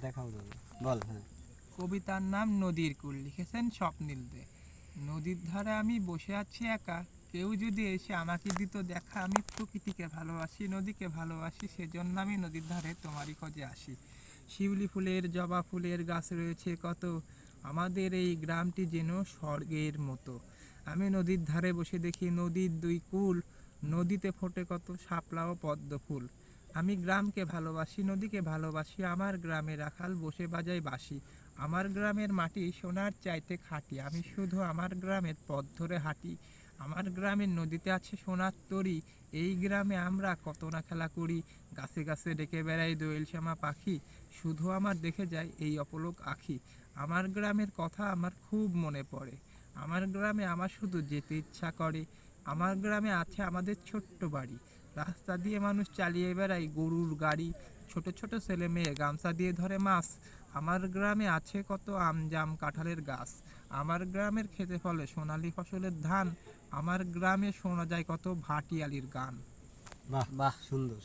দেখাও দাদা, বল। হ্যাঁ, কবিতার নাম নদীর কূল, লিখেছেন স্বপ্নিল দে। নদীর ধারে আমি বসে আছি একা, কেউ যদি এসে আমাকে দিত দেখা। আমি প্রকৃতিকে ভালোবাসি, নদীকে ভালোবাসি, সেজন্য আমি নদীর ধারে তোমারই খোঁজে আসি। শিউলি ফুলের, জবা ফুলের গাছ রয়েছে কত, আমাদের এই গ্রামটি যেন স্বর্গের মতো। আমি নদীর ধারে বসে দেখি নদীর দুই কূল, নদীতে ফোটে কত শাপলা ও পদ্ম ফুল। আমি গ্রামকে ভালোবাসি, নদীকে ভালোবাসি, আমার গ্রামে রাখাল বসে বাজায় বাঁশি। আমার গ্রামের মাটি সোনার চাইতে খাঁটি, আমি শুধু আমার গ্রামের পথ ধরে হাঁটি। আমার গ্রামের নদীতে আছে সোনার তরী, এই গ্রামে আমরা কত না খেলা করি। গাছে গাছে ডেকে বেড়াই দোয়েল শ্যামা পাখি, শুধু আমার দেখে যায় এই অপলক আখি। আমার গ্রামের কথা আমার খুব মনে পড়ে, আমার গ্রামে আমার শুধু যেতে ইচ্ছা করে। আমার গ্রামে আছে আমাদের ছোট্ট বাড়ি, রাস্তা দিয়ে মানুষ চালিয়ে বেড়ায় গরুর গাড়ি। ছোট ছোট ছেলে মেয়ে গামছা দিয়ে ধরে মাছ। আমার গ্রামে আছে কত আম জাম কাঁঠালের গাছ। আমার গ্রামের খেতে ফলে সোনালী ফসলের ধান। আমার গ্রামে শোনা যায় কত ভাটিয়ালির গান। বাহ, বাহ, সুন্দর।